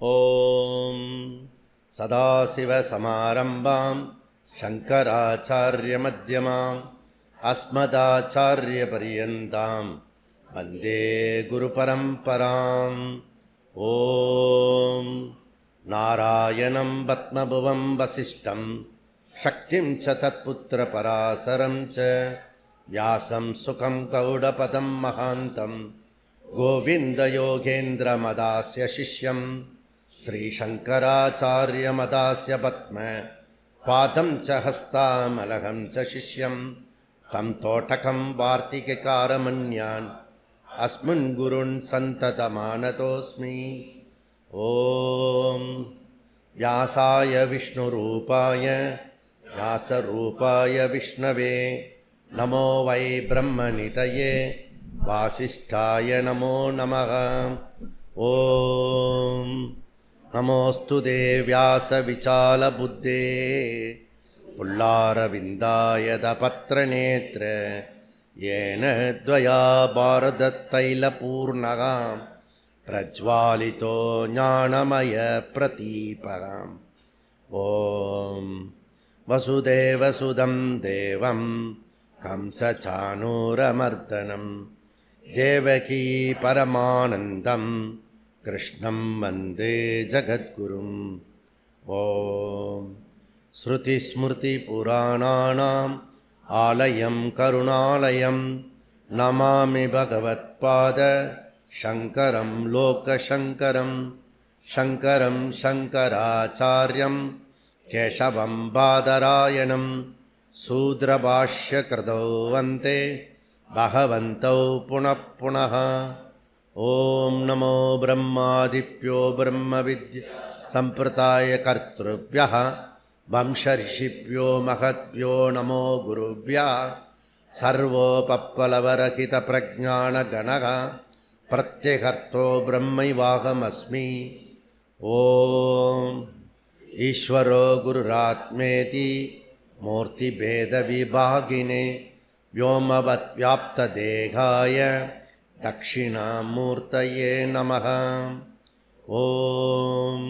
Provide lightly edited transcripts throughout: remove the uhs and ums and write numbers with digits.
ஓம் சதாசிவசமாரம்பாம் சங்கராச்சார்யமத்யமாம் அஸ்மதாச்சார்யபரியந்தாம் வந்தே குருபரம்பராம். ஓம் நாராயணம் பத்மபுவம் வசிஷ்டம் சக்திம் ச தத்புத்திரபராசரம் ச வியாசம் சுகம் கௌடபதம் மகாந்தம் கோவிந்தயோகேந்திரமதாஸ்ய சிஷ்யம் ஸ்ரீசங்கராச்சார்யமதாஸ்ய பத்ம பாதம் ச ஹஸ்தாமலகம் ச சிஷ்யம் தம் தோட்டகம் வார்த்திககாரமன்யான் அஸ்மின் குருன் சந்ததமானதோஸ்மி. ஓம் வியாசாய விஷ்ணுரூபாய வியாசரூபாய விஷ்ணவே நமோ வை பிரம்மநிதயே வாசிஷ்டாய நமோ நமः. ஓம் நமோஸ்து தேவ்யாச விசால புத்தே புல்லாரவிந்தாயத பத்ரநேத்ர ஏன த்வயா பாரதத்தைலபூர்ணः பிரஜ்வாலிதோ ஞானமய பிரதீபகம். ஓம் வசுதேவசுதம் தேவம் கம்சசானூரமர்தனம் தேவகீ பரமானந்தம் கிருஷ்ணம் வந்தே ஜகத்குரும். ஓம் ஸ்ருதிஸ்மிருதிபுராணானாம் ஆலயம் கருணாலயம் நமாமி பகவத்பாத சங்கரம் லோகசங்கரம் சங்கரம் சங்கராச்சார்யம் கேசவம் பாதராயணம் சூத்ரபாஷ்யகிருதோ வந்தே பகவந்தௌ புனః புனः. ஓம் நமோ பிரம்மாதிப்யோ பிரம்மவித்யா சம்பிரதாய கர்த்ருப்யः வம்சர்ஷிப்யோ மகத்யோ நமோ குருப்யः சர்வோபப்ளவரஹித பிரஜானகணः பிரத்யகர்த்தோ பிரம்மைவாகமஸ்மி. ஓம் ஈஸ்வரோ குருராத்மேதி மூர்த்திபேதவிபாகினே व्योमवद्व्याप्तदेहाय दक्षिणामूर्तये नमः. ओम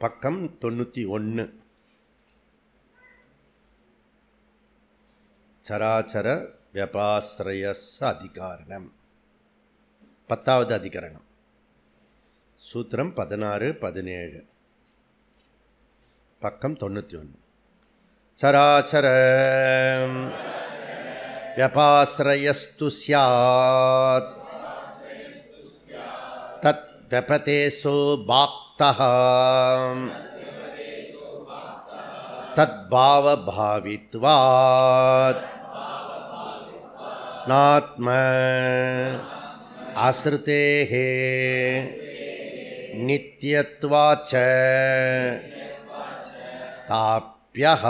பக்கம் 91. சராச்சர வியபாஸ்ரயஸ் அதிகாரணம். 10வது அதிகரணம். சூத்திரம் 16-17. பக்கம் 91. சராச்சர வியபாஸ்ரயஸ்து ஸ்யாத் தத் வியபதேசோ பாக் தத்பாவபாவித்வாத் நாத்ம ஆஸ்ருதேஹ நித்யத்வாச்ச தாப்யஹ.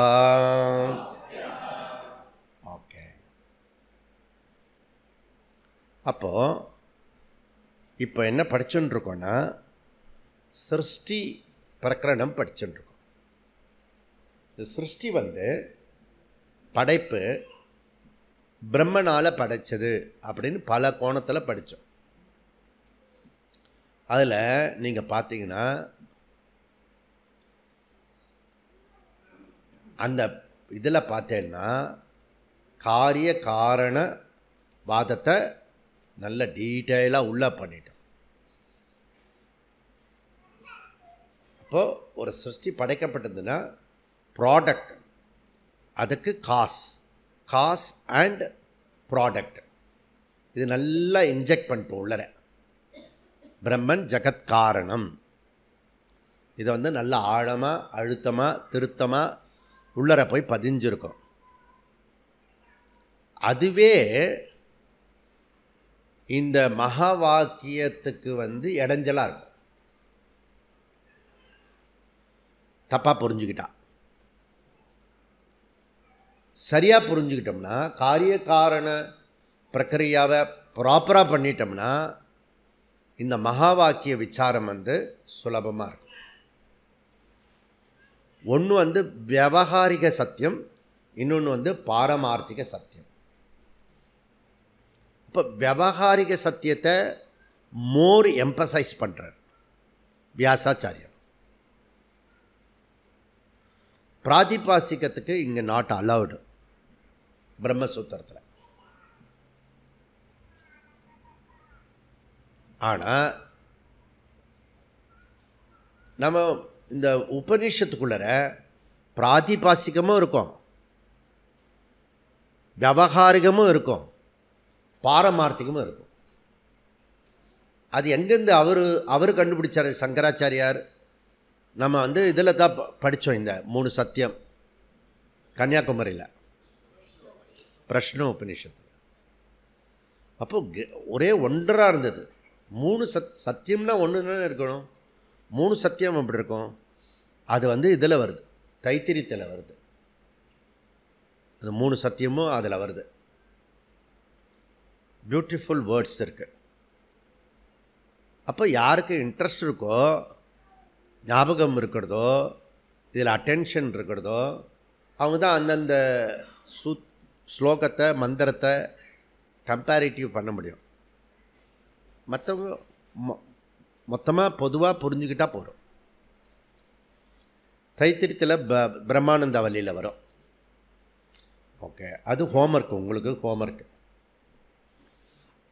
ஓகே, அப்போ இப்போ என்ன படிச்சுட்டு இருக்கோன்னா சிருஷ்டி பிரகரணம் படிச்சுட்டுருக்கோம். இந்த சிருஷ்டி படைப்பு பிரம்மனால் படைச்சது அப்படின்னு பல கோணத்தில் படித்தோம். அதில் நீங்கள் பார்த்தீங்கன்னா அந்த இதில் பார்த்தீங்கன்னா காரிய காரண வாதத்தை நல்ல டீட்டெயிலாக உள்ளே பண்ணிட்டோம். இப்போது ஒரு சிருஷ்டி படைக்கப்பட்டதுன்னா ப்ராடக்ட், அதுக்கு காஸ் அண்ட் ப்ராடக்ட், இது நல்லா இன்ஜெக்ட் பண்ணிட்டோம் உள்ளர. பிரம்மன் ஜகத் காரணம், இதை நல்லா ஆழமாக அழுத்தமாக திருத்தமாக உள்ளர போய் பதிஞ்சிருக்கோம். அதுவே இந்த மகா வாக்கியத்துக்கு இடைஞ்சலாக இருக்கும். தப்பாக புரிஞ்சுக்கிட்டா சரியாக புரிஞ்சுக்கிட்டோம்னா, காரிய காரண பிரக்கிரியாவை ப்ராப்பராக பண்ணிட்டோம்னா இந்த மகா வாக்கிய விசாரம் வந்து சுலபமாக இருக்கும். ஒன்று வந்து வியாவகாரிக சத்தியம், இன்னொன்று வந்து பாரமார்த்திக சத்தியம். இப்போ வியாவகாரிக சத்தியத்தை மோர் எம்பசைஸ் பண்ணுறார் வியாசாச்சாரியர். பிராதிபாசிகத்துக்கு இங்கே நாட் அலவுடு பிரம்மசூத்திரத்தில். ஆனால் நம்ம இந்த உபநிஷத்துக்குள்ளற பிராதிபாசிகமும் இருக்கும், வியாவகாரிகமும் இருக்கும், பாரமார்த்திகமும் இருக்கும். அது எங்கேருந்து அவர் கண்டுபிடிச்சார் சங்கராச்சாரியார்? நம்ம வந்து இதில் தான் படித்தோம், இந்த 3 சத்தியம் கன்னியாகுமரியில் பிரஷ்ன உபநிஷத்து. அப்போது ஒரே ஒன்றாக இருந்தது. 3 சத்தியம்னா ஒன்று தானே இருக்கணும். 3 சத்தியம் அப்படி இருக்கும். அது வந்து இதில் வருது, தைத்திரியத்தில் வருது. அந்த 3 சத்தியமும் அதில் வருது. பியூட்டிஃபுல் வேர்ட்ஸ் இருக்குது. அப்போ யாருக்கு இன்ட்ரெஸ்ட் இருக்கோ, ஞாபகம் இருக்கிறதோ, இதில் அட்டென்ஷன் இருக்கிறதோ, அவங்க தான் அந்தந்த ஸ்லோகத்தை மந்திரத்தை கம்பேரிட்டிவ் பண்ண முடியும். மற்றவங்க மொத்தமாக பொதுவாக புரிஞ்சுக்கிட்டால் போகிறோம். தைத்திரியத்தில் பிரம்மானந்த வழியில் வரும். ஓகே, அது ஹோம்ஒர்க், உங்களுக்கு ஹோம்ஒர்க்.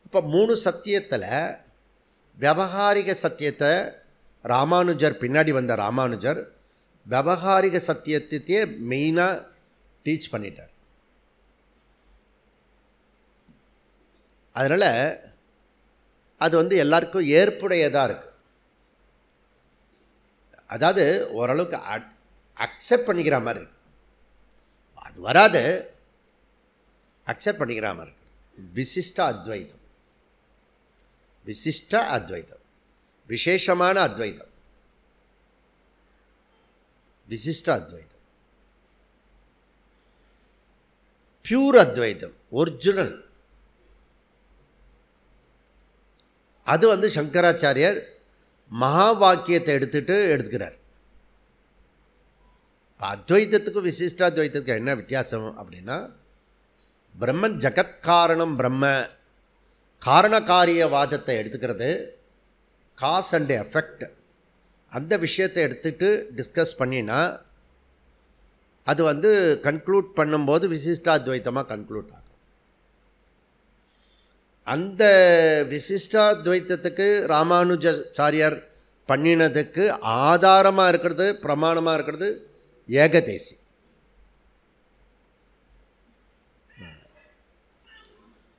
இப்போ 3 சத்தியத்தில் வியாவகாரிக சத்தியத்தை ராமானுஜர், பின்னாடி வந்த ராமானுஜர் வியாவகாரிக சத்தியத்தையே மெயினாக டீச் பண்ணிட்டார். அதனால் அது வந்து எல்லாருக்கும் ஏற்புடையதாக இருக்குது. அதாவது ஓரளவுக்கு அக்செப்ட் பண்ணிக்கிற மாதிரி இருக்கு. அது வராது, அக்செப்ட் பண்ணிக்கிற மாதிரி இருக்கு. விசிஷ்ட அத்வைதம், விசிஷ்ட அத்வைதம், விசேஷமான அத்வைதம், விசிஷ்ட அத்வைதம், பியூர் அத்வைதம், ஒரிஜினல். அது வந்து சங்கராச்சாரியர் மகா வாக்கியத்தை எடுத்துக்கிறார். அத்வைதத்துக்கும் விசிஷ்டாத்வைதத்துக்கும் என்ன வித்தியாசம் அப்படின்னா, பிரம்மன் ஜகத்காரணம், பிரம்ம காரணகாரியவாதத்தை எடுத்துக்கிறது, காஸ் அண்ட் எஃபெக்ட் அந்த விஷயத்தை எடுத்துகிட்டு டிஸ்கஸ் பண்ணினா அது வந்து கன்க்ளூட் பண்ணும்போது விசிஷ்டாத்வைத்தமாக கன்க்ளூட் ஆகும். அந்த விசிஷ்டாத்வைத்தத்துக்கு ராமானுஜாச்சாரியார் பண்ணினதுக்கு ஆதாரமாக இருக்கிறது, பிரமாணமாக இருக்கிறது ஏகதேசி.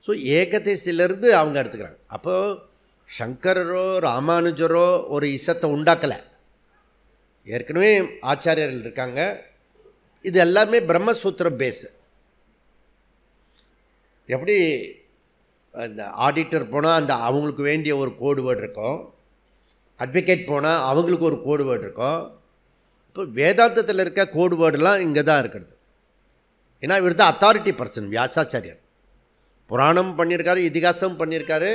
ஸோ ஏகதேசியிலேருந்து அவங்க எடுத்துக்கிறாங்க. அப்போது சங்கரரோ ராமானுஜரோ ஒரு இசத்தை உண்டாக்கலை, ஏற்கனவே ஆச்சாரியர்கள் இருக்காங்க. இது எல்லாமே பிரம்மசூத்திர பேஸு. எப்படி அந்த ஆடிட்டர் போனால் அந்த அவங்களுக்கு வேண்டிய ஒரு கோடு வேர்டு இருக்கும், அட்வொகேட் போனால் அவங்களுக்கு ஒரு கோடு வேர்டு இருக்கும். இப்போ வேதாந்தத்தில் இருக்க கோடு வேர்டுலாம் இங்கே தான் இருக்கிறது. ஏன்னா இவர் தான் அத்தாரிட்டி பர்சன் வியாசாச்சாரியர். புராணம் பண்ணியிருக்காரு, இதிகாசம் பண்ணியிருக்காரு,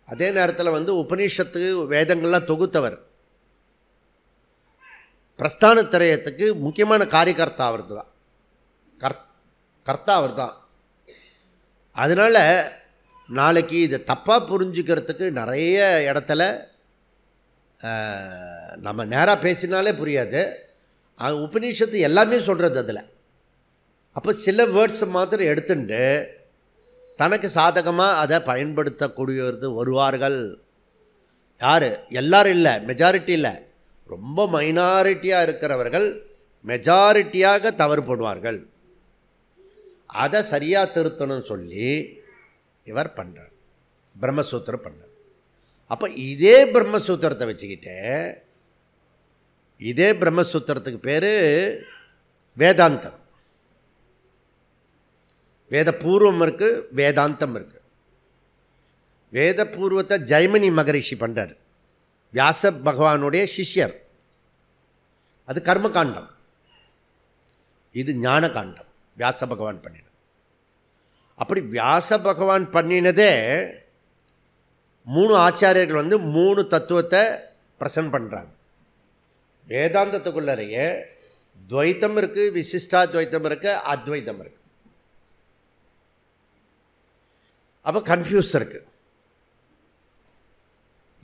அதே நேரத்தில் வந்து உபநிஷத்து வேதங்கள்லாம் தொகுத்தவர். பிரஸ்தான திரயத்துக்கு முக்கியமான காரியகர்த்தா அவர் தான், கர்த்தா அவர் தான். அதனால் நாளைக்கு இதை தப்பாக புரிஞ்சுக்கிறதுக்கு நிறைய இடத்துல நம்ம நேராக பேசினாலே புரியாது. உபநிஷத்து எல்லாமே சொல்கிறது அதில். அப்போ சில வேர்ட்ஸ் மாத்திரம் எடுத்துட்டு தனக்கு சாதகமாக அதை பயன்படுத்தக்கூடியது வருவார்கள். யார்? எல்லோரும் இல்லை, மெஜாரிட்டி இல்லை, ரொம்ப மைனாரிட்டியாக இருக்கிறவர்கள் மெஜாரிட்டியாக தவறு போடுவார்கள். அதை சரியாக திருத்தணும்னு சொல்லி இவர் பண்ணுறார், பிரம்மசூத்திரம் பண்ணார். அப்போ இதே பிரம்மசூத்திரத்தை வச்சுக்கிட்டு, இதே பிரம்மசூத்திரத்துக்கு பேர் வேதாந்தம். வேதபூர்வம் இருக்குது, வேதாந்தம் இருக்குது. வேதபூர்வத்தை ஜெய்மினி மகரிஷி பண்ணுறார், வியாச பகவானுடைய சிஷ்யர். அது கர்மகாண்டம், இது ஞான காண்டம். வியாச பகவான் பண்ணினது. அப்படி வியாச பகவான் பண்ணினதே 3 ஆச்சாரியர்கள் வந்து 3 தத்துவத்தை ப்ரெசன்ட் பண்ணுறாங்க. வேதாந்தத்துக்குள்ளறையே துவைத்தம் இருக்குது, விசிஷ்டாத்வைத்தம் இருக்குது, அத்வைத்தம் இருக்குது. அப்போ கன்ஃபியூஸ் இருக்குது.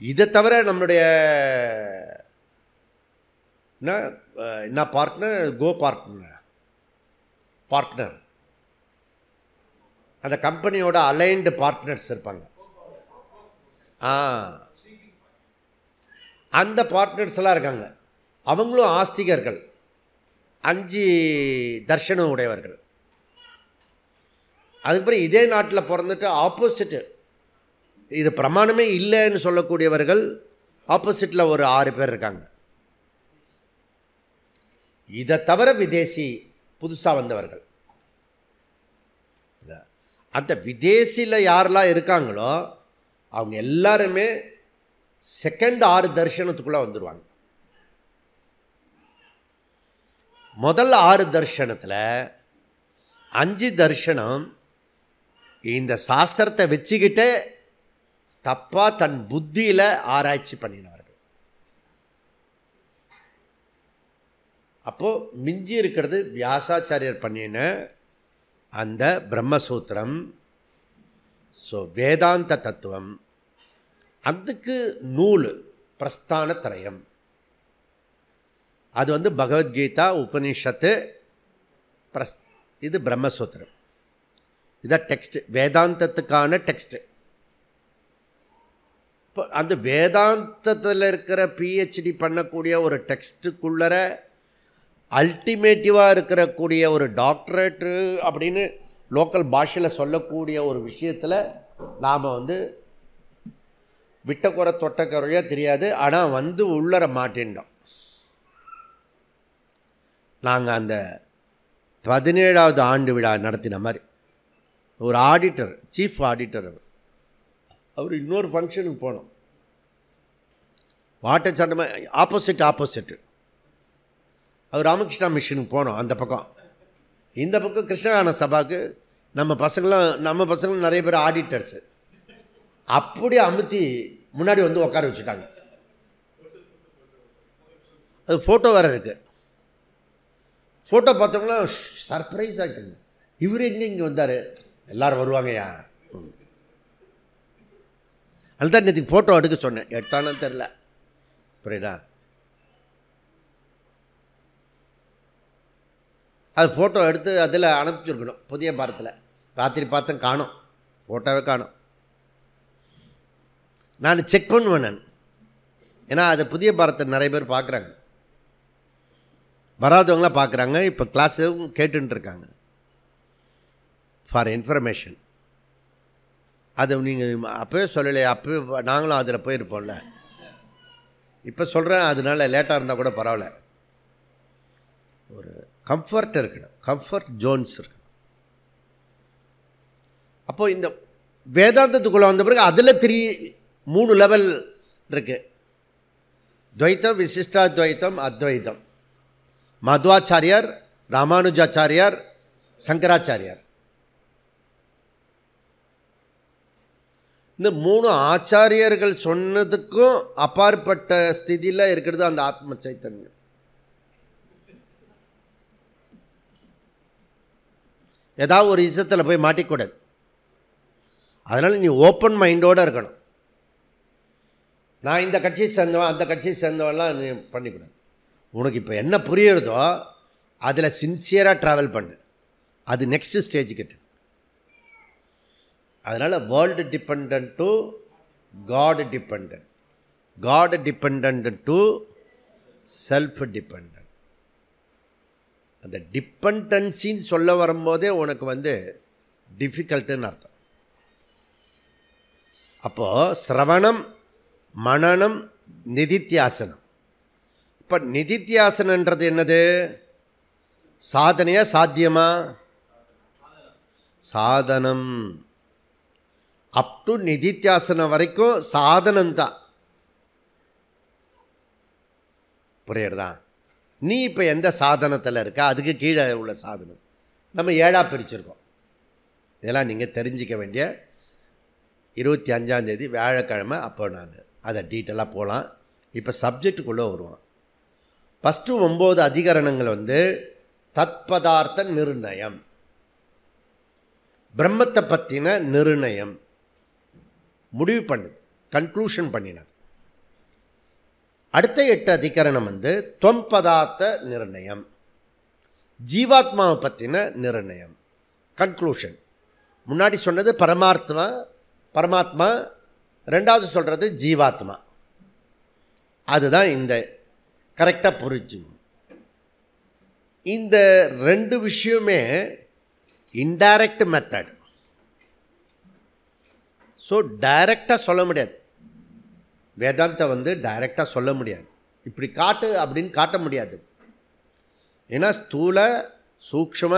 இதை தவிர நம்மளுடைய என்ன பார்ட்னர், பார்ட்னர் அந்த கம்பெனியோட அலைன்டு பார்ட்னர்ஸ் இருப்பாங்க. அந்த பார்ட்னர்ஸ் எல்லாம் இருக்காங்க. அவங்களும் ஆஸ்திகர்கள், 5 தர்ஷனம் உடையவர்கள். அதுக்கப்புறம் இதே நாட்டில் பிறந்துட்டு ஆப்போசிட்டு, இது பிரமாணமே இல்லைன்னு சொல்லக்கூடியவர்கள் ஆப்போசிட்டில் ஒரு 6 பேர் இருக்காங்க. இதை தவிர விதேசி புதுசாக வந்தவர்கள். அந்த விதேசியில் யாரெல்லாம் இருக்காங்களோ அவங்க எல்லாருமே செகண்ட் 6 தர்ஷனத்துக்குள்ளே வந்துடுவாங்க. முதல் 6 தர்ஷனத்தில் 5 தர்ஷனம் இந்த சாஸ்திரத்தை வச்சுக்கிட்டு தப்பாக தன் புத்தியில் ஆராய்ச்சி பண்ணினவர்கள். அப்போது மிஞ்சி இருக்கிறது வியாசாச்சாரியர் பண்ணின அந்த பிரம்மசூத்திரம். ஸோ வேதாந்த தத்துவம், அதுக்கு நூல் பிரஸ்தானத்ரயம். அது வந்து பகவத்கீதா, உபனிஷத்து, இது பிரம்மசூத்திரம். இதான் டெக்ஸ்ட், வேதாந்தத்துக்கான டெக்ஸ்ட்டு. இப்போ அந்த வேதாந்தத்தில் இருக்கிற பிஹெச்டி பண்ணக்கூடிய ஒரு டெக்ஸ்ட்டுக்குள்ளர அல்டிமேட்டிவாக இருக்கக்கூடிய ஒரு டாக்டரேட்டு அப்படின்னு லோக்கல் பாஷையில் சொல்லக்கூடிய ஒரு விஷயத்தில் நாம் வந்து விட்டக்குறை தொட்டக்குறையாக தெரியாது. ஆனால் வந்து உள்ளர மாட்டேன்டோம். நாங்கள் அந்த 17வது ஆண்டு விழா நடத்தின மாதிரி ஒரு ஆடிட்டர், சீஃப் ஆடிட்டர், அவர் இன்னொரு ஃபங்க்ஷனுக்கு போனோம். வாட்டர் சண்டமாக ஆப்போசிட்டு அவர் ராமகிருஷ்ணா மிஷனுக்கு போனோம். அந்த பக்கம், இந்த பக்கம் கிருஷ்ணகான சபாவுக்கு நம்ம பசங்களும் நிறைய பேர் ஆடிட்டர்ஸு. அப்படி அமுத்தி முன்னாடி வந்து உட்கார வச்சுட்டாங்க. அது ஃபோட்டோ வேறு இருக்குது. ஃபோட்டோ பார்த்தவங்களா சர்ப்ரைஸ் ஆகிட்டாங்க. இவர் இங்கே வந்தார், எல்லோரும் வருவாங்கய்யா. அதுதான் நேற்று ஃபோட்டோ எடுக்க சொன்னேன், எடுத்தானு தெரில. புரியுதா? அது ஃபோட்டோ எடுத்து அதில் அனுப்பிச்சுருக்கணும். புதிய பாரத்தில் ராத்திரி பார்த்தேன், காணோம், ஃபோட்டோவே காணோம். நான் செக் பண்ணுவேன் நான், ஏன்னா அது புதிய பாரத்தை நிறைய பேர் பார்க்குறாங்க, வராதவங்களாம் பார்க்குறாங்க. இப்போ கிளாஸும் கேட்டுருக்காங்க ஃபார் இன்ஃபர்மேஷன். அது நீங்கள் அப்போவே சொல்லலையே, அப்போவே நாங்களும் அதில் போயிருப்போம்ல. இப்போ சொல்கிறேன், அதனால லேட்டாக இருந்தால் கூட பரவாயில்ல. ஒரு கம்ஃபர்ட் இருக்கணும், கம்ஃபர்ட் ஜோன்ஸ் இருக்கணும். அப்போது இந்த வேதாந்தத்துக்குள்ளே வந்த பிறகு அதில் 3 லெவல் இருக்குது. துவைத்தம், விசிஷ்டாத்வைத்தம், அத்வைத்தம். மத்வாச்சாரியார், ராமானுஜாச்சாரியார், சங்கராச்சாரியார். இந்த 3 ஆச்சாரியர்கள் சொன்னதுக்கும் அப்பாற்பட்ட ஸ்திதியில் இருக்கிறது அந்த ஆத்ம சைத்தன்யம். ஏதாவது ஒரு விஷயத்தில் போய் மாட்டிக்கூடாது. அதனால் நீ ஓப்பன் மைண்டோடு இருக்கணும். நான் இந்த கட்சியை சேர்ந்தவன், அந்த கட்சியை சேர்ந்தவன்லாம் நீ பண்ணிக்கூடாது. உனக்கு இப்போ என்ன புரியுறதோ அதில் சின்சியராக ட்ராவல் பண்ணு. அது நெக்ஸ்ட் ஸ்டேஜுக்கிட்ட. அதனால் world depend to God depend, God depend to self depend. அந்த டிபெண்டன்சின்னு சொல்ல வரும்போதே உனக்கு வந்து டிஃபிகல்ட்டுன்னு அர்த்தம். அப்போது சிரவணம், மனனம், நிதித்தியாசனம். இப்போ நிதித்தியாசனன்றது என்னது? சாதனையா சாத்தியமா? சாதனம். அப் டு நிதித்தியாசனம் வரைக்கும் சாதனம்தான். புரியுறதா? நீ இப்போ எந்த சாதனத்தில் இருக்க, அதுக்கு கீழே உள்ள சாதனம். நம்ம 7ஆக பிரிச்சிருக்கோம். இதெல்லாம் நீங்கள் தெரிஞ்சிக்க வேண்டிய 25ஆம் தேதி வியாழக்கிழமை. அப்போ நான் அதை டீட்டெயிலாக போகலாம். இப்போ சப்ஜெக்டுக்குள்ளே வருவோம். ஃபஸ்ட்டு 9 அதிகரணங்கள் வந்து தத்பதார்த்த நிர்ணயம், பிரம்மத்தை பற்றின நிர்ணயம், முடிவு பண்ணுது, கன்க்ளூஷன் பண்ணினது. அடுத்த 8 அதிகரணம் வந்து துவம் பதார்த்த நிர்ணயம், ஜீவாத்மாவை பற்றின நிர்ணயம், கன்க்ளூஷன். முன்னாடி சொன்னது பரமாத்மா, ரெண்டாவது சொல்கிறது ஜீவாத்மா. அதுதான் இந்த கரெக்டாக புரிஞ்சு. இந்த 2 விஷயமே இன்டைரக்ட் மெத்தட். ஸோ டைரெக்டாக சொல்ல முடியாது. வேதாந்தம் வந்து டைரெக்டாக சொல்ல முடியாது. இப்படி காட்டு அப்படின்னு காட்ட முடியாது. ஏன்னா ஸ்தூல சூக்ஷ்ம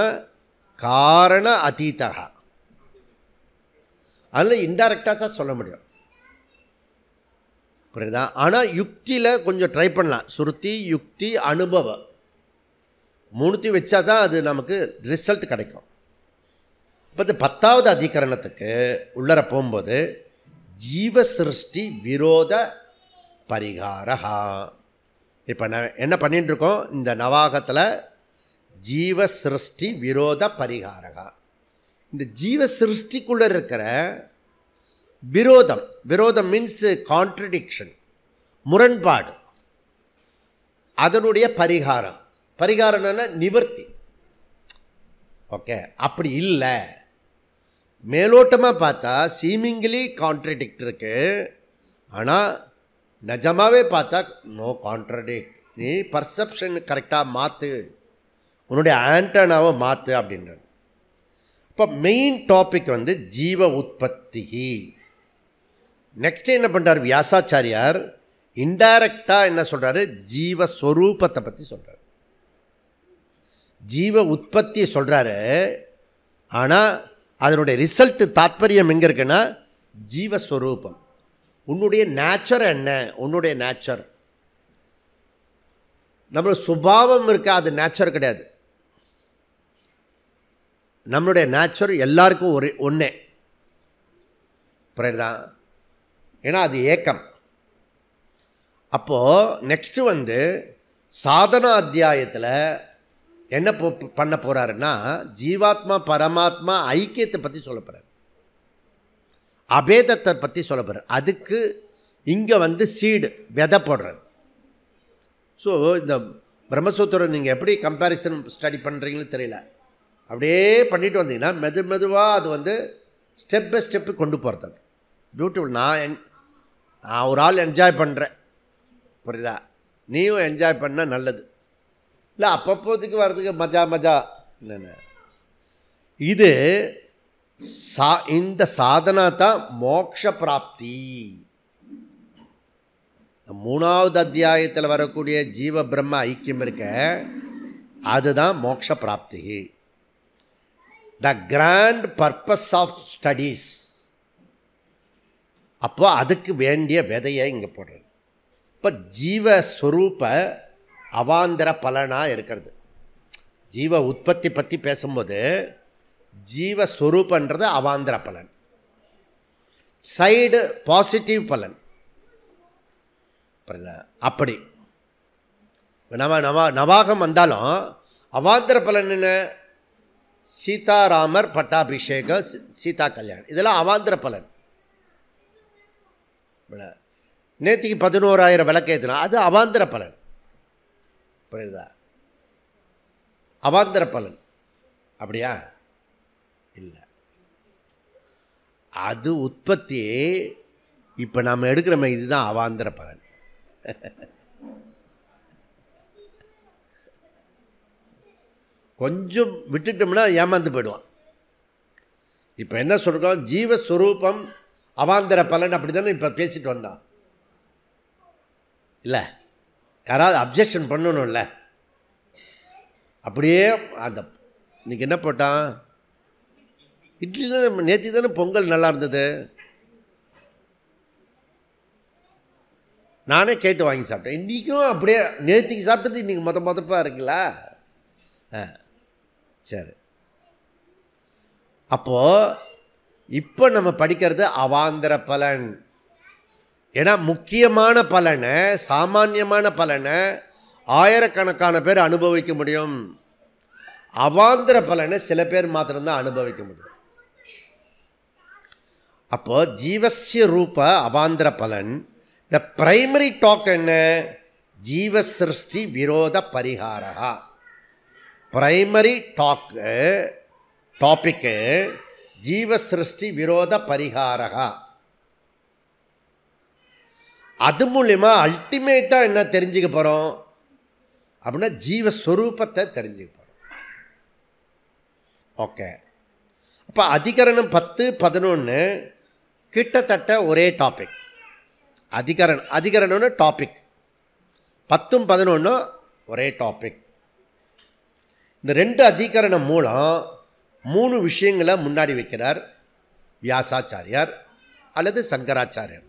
காரண அதீதக, அதில் இன்டைரக்டாக தான் சொல்ல முடியும். புரியுதா? ஆனால் யுக்தியில் கொஞ்சம் ட்ரை பண்ணலாம். சுருத்தி, யுக்தி, அனுபவம், மூணுத்தையும் வச்சா தான் அது நமக்கு ரிசல்ட் கிடைக்கும். இப்போ இந்த 10வது அதிகரணத்துக்கு உள்ளர போகும்போது ஜீவ சிருஷ்டி விரோத பரிகாரஹா. இப்போ நான் என்ன பண்ணிட்டுருக்கோம் இந்த நவாகத்தில்? ஜீவ சிருஷ்டி விரோத பரிகாரகா. இந்த ஜீவ சிருஷ்டிக்குள்ளே இருக்கிற விரோதம் மீன்ஸ் கான்ட்ரடிக்ஷன், முரண்பாடு, அதனுடைய பரிகாரம்னா நிவர்த்தி. ஓகே, அப்படி இல்லை. மேலோட்டமாக பார்த்தா சீமிங்லி கான்ட்ரடிக்ட் இருக்கு, ஆனால் நிஜமாகவே பார்த்தா நோ கான்ட்ரடிக்ட். நீ பர்செப்ஷன் கரெக்டாக மாற்று, உன்னுடைய ஆண்டனாவை மாற்று அப்படின்றது. இப்போ மெயின் டாபிக் வந்து ஜீவ உற்பத்தி. நெக்ஸ்ட் என்ன பண்ணுறார் வியாசாச்சாரியார்? இன்டைரக்டாக என்ன சொல்கிறாரு? ஜீவஸ்வரூபத்தை பற்றி சொல்கிறார். ஜீவ உற்பத்தி சொல்கிறாரு, ஆனால் அதனுடைய ரிசல்ட்டு தாத்பரியம் எங்கே இருக்குன்னா ஜீவஸ்வரூபம். உன்னுடைய நேச்சர் என்ன? உன்னுடைய நேச்சர், நம்மளோட சுபாவம் இருக்க, அது நேச்சர் கிடையாது. நம்மளுடைய நேச்சர் எல்லாருக்கும் ஒன்றே. புரியுதுதான்? ஏன்னா அது ஏக்கம். அப்போது நெக்ஸ்ட்டு வந்து சாதனா அத்தியாயத்தில் என்ன பண்ண போகிறாருன்னா ஜீவாத்மா பரமாத்மா ஐக்கியத்தை பற்றி சொல்ல போகிறார், அபேதத்தை பற்றி சொல்ல போகிறார். அதுக்கு இங்கே வந்து சீடு விதை போடுறார். ஸோ இந்த பிரம்மசூத்திரம் நீங்கள் எப்படி கம்பேரிசன் ஸ்டடி பண்ணுறீங்களோ தெரியல, அப்படியே பண்ணிட்டு வந்தீங்கன்னா மெதுவாக அது வந்து ஸ்டெப் பை ஸ்டெப்பு கொண்டு போகிறது. பியூட்டிஃபுல். நான் ஒரு ஆள் என்ஜாய் பண்ணுறேன், புரியுதா? நீயும் என்ஜாய் பண்ணால் நல்லது. இல்லை அப்பப்போதுக்கு வர்றதுக்கு மஜா இல்லைண்ண. இது இந்த சாதனா தான் மோட்ச பிராப்தி. 3வது அத்தியாயத்தில் வரக்கூடிய ஜீவ பிரம்ம ஐக்கியம் இருக்க, அதுதான் மோட்ச பிராப்தி. த கிராண்ட் பர்பஸ் ஆஃப் ஸ்டடீஸ். அப்போ அதுக்கு வேண்டிய விதையை இங்கே போடுறது. இப்போ ஜீவஸ்வரூப அவாந்தர பலனாக இருக்கிறது. ஜீவ உற்பத்தி பற்றி பேசும்போது ஜீவஸ்வரூபன்றது அவாந்தர பலன், சைடு பாசிட்டிவ் பலன். அப்படி நவாகம் வந்தாலும் அவாந்தர பலன் என்ன? சீதாராமர் பட்டாபிஷேகம், சீதா கல்யாணம், இதெல்லாம் அவாந்தர பலன். நேற்றுக்கு 11,000 விளக்கேற்றினா அது அவாந்தர பலன். புரியுதா? அவாந்தர பலன் அப்படியா? இல்லை, அது உற்பத்தி. இப்போ நாம் எடுக்கிறோமே, இதுதான் அவாந்தர பலன். கொஞ்சம் விட்டுட்டோம்னா ஏமாந்து போயிடுவான். இப்போ என்ன சொல்கிறோம்? ஜீவஸ்வரூபம் அவாந்தர பலன், அப்படி தானே இப்போ பேசிட்டு வந்தான். இல்லை, யாராவது அப்ஜெக்ஷன் பண்ணணும்ல. அப்படியே அந்த இன்றைக்கி என்ன போட்டான்? இட்லி தான். நேற்று தானே பொங்கல் நல்லா இருந்தது, நானே கேட்டு வாங்கி சாப்பிட்டேன். இன்றைக்கும் அப்படியே நேற்றுக்கு சாப்பிட்டது இன்றைக்கி மொதப்பாக இருக்குல்ல. சரி, அப்போது இப்போ நம்ம படிக்கிறது அவாந்தர பலன். ஏன்னா முக்கியமான பலனை, சாமானியமான பலனை ஆயிரக்கணக்கான பேர் அனுபவிக்க முடியும். அவாந்தர பலனை சில பேர் மாத்திரம்தான் அனுபவிக்க முடியும். அப்போ ஜீவஸ்ய ரூப அவாந்தர பலன். த பிரைமரி டாக் என்ன? ஜீவ சிருஷ்டி விரோத பரிகாரா. பிரைமரி டாபிக்கு ஜீவ சிருஷ்டி விரோத பரிகாரா. அது மூலிமா அல்டிமேட்டாக என்ன தெரிஞ்சுக்க போகிறோம் அப்படின்னா ஜீவஸ்வரூபத்தை தெரிஞ்சுக்க போகிறோம். ஓகே. அப்போ அதிகரணம் 10, 11 கிட்டத்தட்ட ஒரே டாபிக். அதிகரணம்னு டாபிக், 10, 11 ஒரே டாபிக். இந்த 2 அதிகரணம் மூலம் 3 விஷயங்களை முன்னாடி வைக்கிறார் வியாசாச்சாரியார் அல்லது சங்கராச்சாரியார்.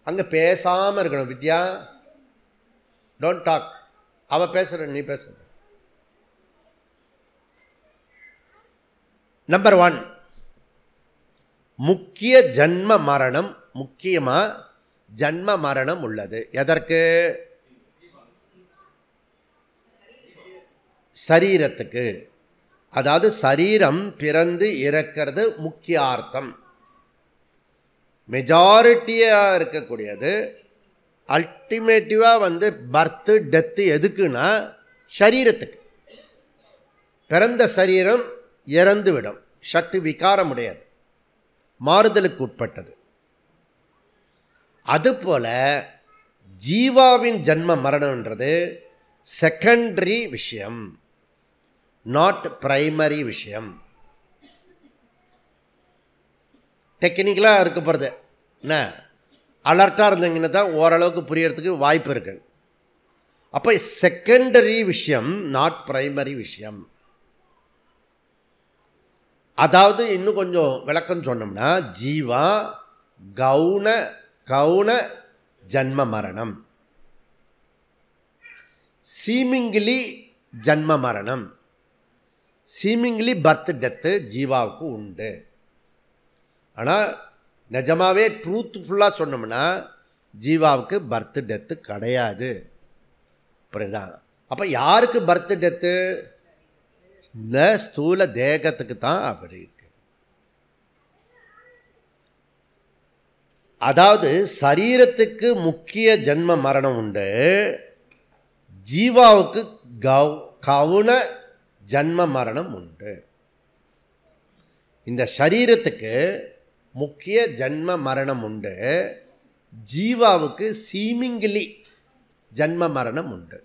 அங்கே பேசாமல் இருக்கணும். வித்யா, டோன்ட் டாக். அவள் பேசுகிற, நீ பேசுற. நம்பர் 1, முக்கிய ஜன்ம மரணம். முக்கியமாக ஜன்ம மரணம் உள்ளது. எதற்கு? சரீரத்துக்கு. அதாவது சரீரம் பிறந்து இறக்கிறது முக்கியார்த்தம். மெஜாரிட்டியாக இருக்கக்கூடியது அல்டிமேட்டிவாக பர்த்து டெத்து எதுக்குன்னா சரீரத்துக்கு. பிறந்த சரீரம் இறந்து விடும். சட்டு விகாரம் உடையது, மாறுதலுக்கு உட்பட்டது. அதுபோல் ஜீவாவின் ஜன்ம மரணம்ன்றது செகண்டரி விஷயம், நாட் பிரைமரி விஷயம். டெக்னிக்கலாக இருக்க போகிறது என்ன, அலர்ட்டாக இருந்தீங்கன்னா தான் ஓரளவுக்கு புரியறதுக்கு வாய்ப்பு இருக்குது. அப்போ செகண்டரி விஷயம், நாட் பிரைமரி விஷயம். அதாவது இன்னும் கொஞ்சம் விளக்கம் சொன்னோம்னா, ஜீவா கவுன ஜன்ம மரணம், சீமிங்லி ஜன்ம மரணம், சீமிங்லி பர்த் டெத்து ஜீவாவுக்கு உண்டு. ஆனால் நிஜமாகவே ட்ரூத்ஃபுல்லாக சொன்னோம்னா ஜீவாவுக்கு பர்த் டெத்து கிடையாது. புரியுதான்? அப்போ யாருக்கு பர்த் டெத்து? இந்த ஸ்தூல தேகத்துக்கு தான் அப்படி இருக்கு. அதாவது சரீரத்துக்கு முக்கிய ஜன்ம மரணம் உண்டு, ஜீவாவுக்கு கவுன ஜன்ம மரணம் உண்டு. இந்த சரீரத்துக்கு முக்கிய ஜன்ம மரணம் உண்டு, ஜீவாவுக்கு சீமிங்லி ஜன்ம மரணம் உண்டு.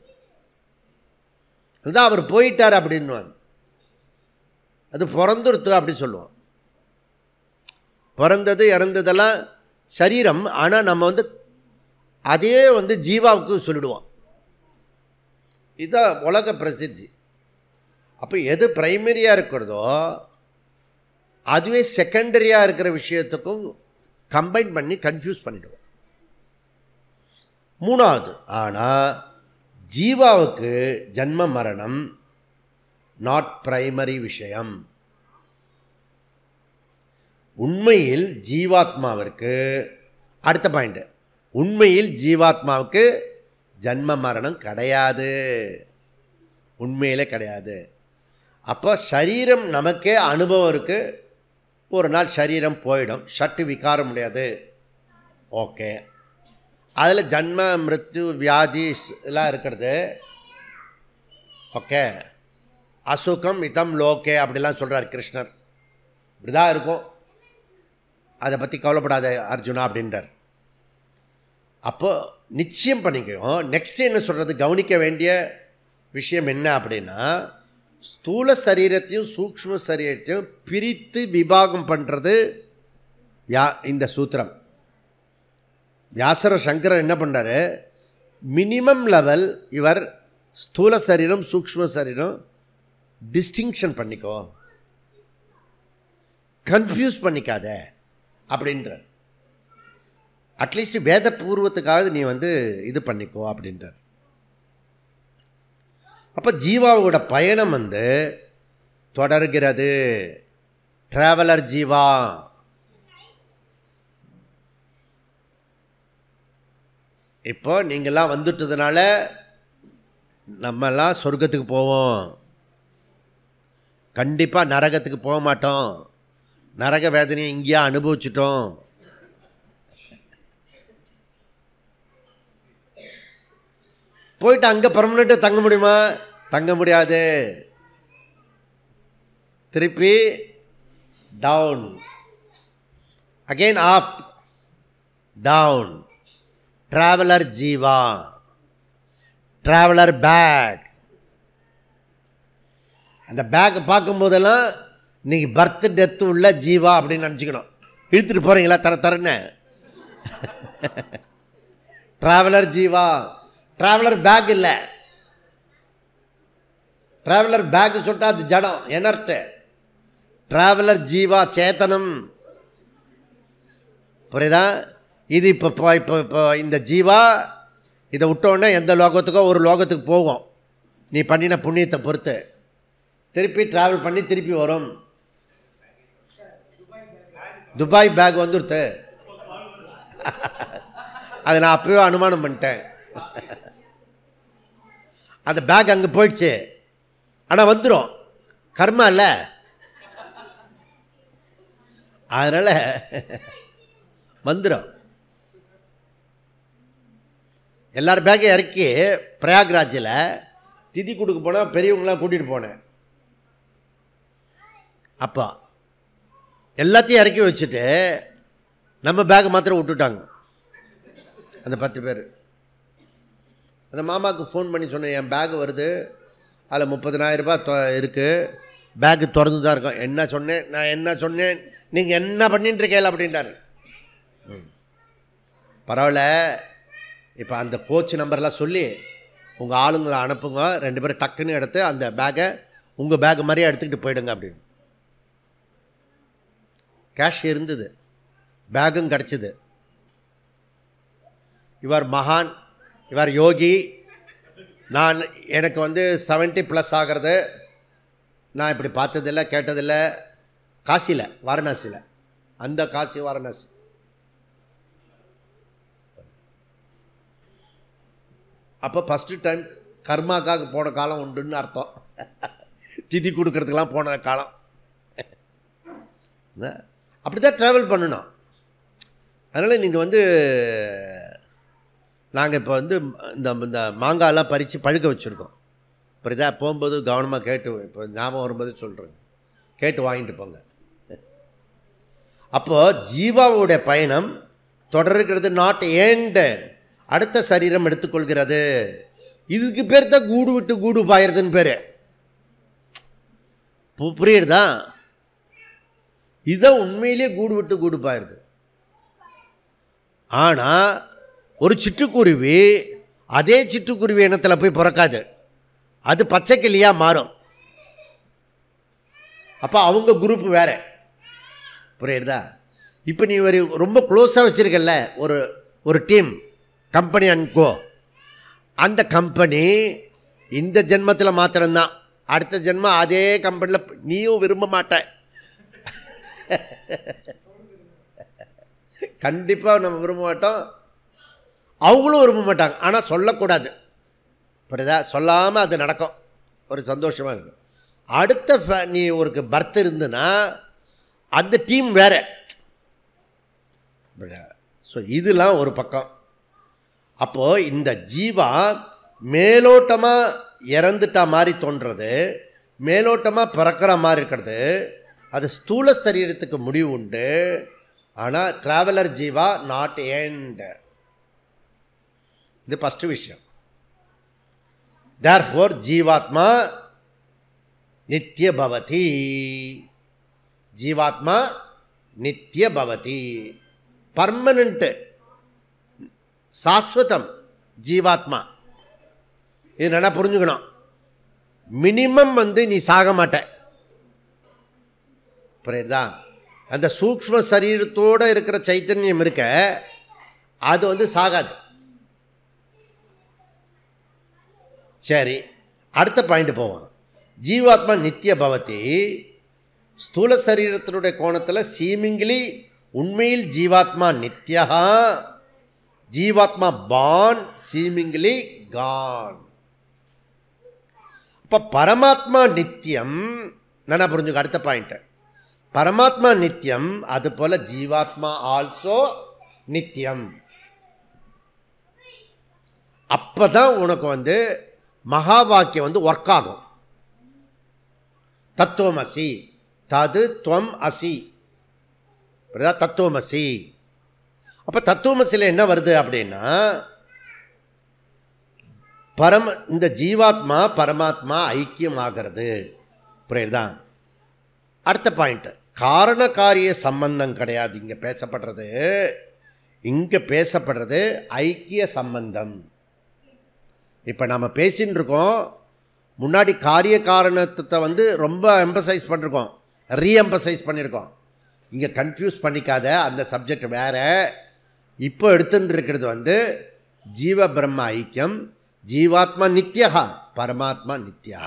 அதுதான் அவர் போயிட்டார் அப்படின்வாங்க. அது பிறந்துருத்து அப்படி சொல்லுவோம். பிறந்தது இறந்ததெல்லாம் சரீரம். ஆனால் நம்ம அதே ஜீவாவுக்கு சொல்லிடுவோம். இதுதான் உலக பிரசித்தி. அப்போ எது பிரைமரியாக இருக்கிறதோ அதுவே செகண்டரியாக இருக்கிற விஷயத்துக்கும் கம்பைன் பண்ணி கன்ஃபியூஸ் பண்ணிடுவோம். 3வது, ஆனால் ஜீவாவுக்கு ஜன்ம மரணம் நாட் பிரைமரி விஷயம். உண்மையில் ஜீவாத்மாவிற்கு, அடுத்த பாயிண்ட், உண்மையில் ஜீவாத்மாவுக்கு ஜன்ம மரணம் கிடையாது, உண்மையிலே கிடையாது. அப்போ சரீரம் நமக்கே அனுபவம் இருக்குது. ஒரு நாள் சரீரம் போயிடும், சட்டு விகாரம் முடியாது. ஓகே, அதில் ஜன்ம மிருத்யு வியாதி எல்லாம் இருக்கிறது. ஓகே, அசுகம் இதம் லோகே அப்படிலாம் சொல்கிறார் கிருஷ்ணர். இப்படிதான் இருக்கும், அதை பற்றி கவலைப்படாத அர்ஜுனா அப்படின்றார். அப்போது நிச்சயம் பண்ணிக்கணும். நெக்ஸ்ட் என்ன சொல்கிறது, கவனிக்க வேண்டிய விஷயம் என்ன அப்படின்னா, ஸ்தூல சரீரத்தையும் சூக்ஷ்ம சரீரத்தையும் பிரித்து விபாகம் பண்ணுறது இந்த சூத்திரம். வியாசர சங்கரர் என்ன பண்ணுறாரு, மினிமம் லெவல் இவர் ஸ்தூல சரீரம் சூக்ஷ்ம சரீரம் டிஸ்டிங்ஷன் பண்ணிக்கோ, கன்ஃபியூஸ் பண்ணிக்காத அப்படின்றார். அட்லீஸ்ட் வேத பூர்வத்துக்காக நீ இது பண்ணிக்கோ அப்படின்றார். அப்போ ஜீவாவோட பயணம் தொடர்கிறது. டிராவலர் ஜீவா. இப்போ நீங்கள்லாம் வந்துட்டதுனால நம்மெல்லாம் சொர்க்கத்துக்கு போவோம், கண்டிப்பாக நரகத்துக்கு போக மாட்டோம். நரக வேதனையை இங்கேயா அனுபவிச்சிட்டோம். போயிட்டு அங்கே பர்மனெண்ட்டாக தங்க முடியுமா? தங்க முடியாது. திருப்பி down, again up, down. Traveller Jeeva, traveller bag. அந்த பேக்கை பார்க்கும்போதெல்லாம் நீங்கள் பர்த் டெத்து உள்ள ஜீவா அப்படின்னு நினச்சிக்கணும். இழுத்துட்டு போகிறீங்களா தரன்னு? டிராவலர் ஜீவா, டிராவலர் பேக் இல்லை. டிராவலர் பேக் சொல்லிட்டா அது ஜடம், எனர்ட்டு. டிராவலர் ஜீவா சேத்தனம். புரியுதா? இது இப்போ இந்த ஜீவா இதை விட்டோன்னே எந்த லோகத்துக்கோ ஒரு லோகத்துக்கு போகும். நீ பண்ணின புண்ணியத்தை பொறுத்து திருப்பி ட்ராவல் பண்ணி திருப்பி வரும். துபாய் பேக் வந்துடுத்து. அதை நான் அப்போவே அனுமானம் பண்ணிட்டேன். அந்த பேக் அங்கே போயிடுச்சு, ஆனால் வந்துடும். கர்மா இல்லை, அதனால் வந்துடும். எல்லார் பேக்கையும் இறக்கி பிரயாக்ராஜில் திதி கொடுக்க போனால் பெரியவங்களாம் கூட்டிகிட்டு போனேன். அப்போ எல்லாத்தையும் இறக்கி வச்சுட்டு நம்ம பேக்கை மாத்திரம் விட்டுட்டாங்க அந்த 10 பேர். அந்த மாமாவுக்கு ஃபோன் பண்ணி சொன்னேன், என் பேக்கு வருது, அதில் 30,000 ரூபாய் இருக்குது, பேக்கு திறந்து தான் இருக்கும். நான் என்ன சொன்னேன், நீங்கள் என்ன பண்ணிட்டு இருக்கேன் அப்படின்ட்டார். பரவாயில்ல, இப்போ அந்த கோச் நம்பர்லாம் சொல்லி உங்கள் ஆளுங்களை அனுப்புங்க, 2 பேரும் டக்குன்னு எடுத்து அந்த பேக்கை உங்கள் பேக்கு மாதிரியே எடுத்துக்கிட்டு போயிடுங்க அப்படின்னு. கேஷ் இருந்தது, பேக்கும் கிடச்சிது. இவர் மகான், இவர் யோகி. நான் எனக்கு 70+ ஆகிறது நான் இப்படி பார்த்ததில்லை, கேட்டதில்லை. காசியில், வாரணாசியில், அந்த காசி வாரணாசி. அப்போ ஃபஸ்ட்டு டைம் கர்மாக்காக போன காலம் உண்டுன்னு அர்த்தம். திதி கொடுக்கறதுக்கெலாம் போன காலம். அப்படி தான் ட்ராவல் பண்ணணும். அதனால் நீங்கள் நாங்கள் இப்போ இந்த மாங்காயெல்லாம் பறித்து பழுக்க வச்சுருக்கோம். புரியுதா? போகும்போது கவனமாக கேட்டு, இப்போ ஞாபகம் வரும்போது சொல்கிறேன், கேட்டு வாங்கிட்டு போங்க. அப்போது ஜீவாவுடைய பயணம் தொடர்கிறது, நாட் ஏண்டு. அடுத்த சரீரம் எடுத்துக்கொள்கிறது. இதுக்கு பேர் தான் கூடு விட்டு கூடு பாயிறதுன்னு பேர். புரியுறதா? இதுதான் உண்மையிலே கூடு விட்டு கூடு பாயிருது. ஆனால் ஒரு சிட்டுக்குருவி அதே சிட்டுக்குருவி இனத்தில் போய் பிறக்காது, அது பச்சை கிளியாக மாறும். அப்போ அவங்க குரூப் வேறு. புரியுறதா? இப்போ நீ ரொம்ப க்ளோஸாக வச்சுருக்கல ஒரு டீம், கம்பெனி அண்ட் கோ. அந்த கம்பெனி இந்த ஜென்மத்தில் மாத்திரம்தான், அடுத்த ஜென்மம் அதே கம்பெனியில் நீயும் விரும்ப மாட்ட. கண்டிப்பாக நம்ம விரும்ப மாட்டோம், அவங்களும் விரும்ப மாட்டாங்க. ஆனால் சொல்லக்கூடாது. புரியுதா? சொல்லாமல் அது நடக்கும், ஒரு சந்தோஷமாக இருக்கும். அடுத்த நீ ஒரு பர்த் இருந்துன்னா அந்த டீம் வேறு. ஸோ இதெல்லாம் ஒரு பக்கம். அப்போது இந்த ஜீவா மேலோட்டமாக இறந்துட்டா மாதிரி தோன்றது, மேலோட்டமாக பிறக்கிற மாதிரி இருக்கிறது, அது ஸ்தூல சரீரத்துக்கு முடிவு உண்டு. ஆனால் ட்ராவலர் ஜீவா நாட் எண்ட். இது ஃபஸ்ட்டு விஷயம். தேர்ஃபோர் ஜீவாத்மா நித்திய பவதி. ஜீவாத்மா நித்திய பவதி, பர்மனெண்ட்டு, சாஸ்வதம் ஜீவாத்மா. இது நல்லா புரிஞ்சுக்கணும். மினிமம் நீ சாக மாட்ட. புரியுதா? அந்த சூக்ஷ்ம சரீரத்தோடு இருக்கிற சைத்தன்யம் இருக்க, அது சாகாது. சரி, அடுத்த பாயிண்ட் போவோம். ஜீவாத்மா நித்திய பவதி. ஸ்தூல சரீரத்தினுடைய கோணத்தில் சீமிங்லி உண்மையில் ஜீவாத்மா நித்யா, ஜீவாத்மா பான், சீமிங்லி கான். இப்போ பரமாத்மா நித்தியம். நான் புரிஞ்சுக்க அடுத்த பாயிண்ட். பரமாத்மா நித்தியம், அது போல ஜீவாத்மா ஆல்சோ நித்தியம். அப்பதான் உனக்கு மகா வாக்கியம் ஒர்க் ஆகும். தத்துவமசி, தது துவம் அசி, தத்துவமசி. அப்போ தத்துவமசியில் என்ன வருது அப்படின்னா, இந்த ஜீவாத்மா பரமாத்மா ஐக்கியம் ஆகிறது. புரியுதா? அடுத்த பாயிண்ட், காரண காரிய சம்பந்தம் கிடையாது இங்கே பேசப்படுறது. இங்கே பேசப்படுறது ஐக்கிய சம்பந்தம். இப்போ நம்ம பேசின்னு இருக்கோம், முன்னாடி காரிய காரணத்தை ரொம்ப எம்பசைஸ் பண்ணிருக்கோம், ரீஎம்பசைஸ் பண்ணியிருக்கோம். இங்கே கன்ஃபியூஸ் பண்ணிக்காத, அந்த சப்ஜெக்ட் வேறு. இப்போ எடுத்துட்டு இருக்கிறது ஜீவ பிரம்ம ஐக்கியம், ஜீவாத்மா நித்யா, பரமாத்மா நித்யா.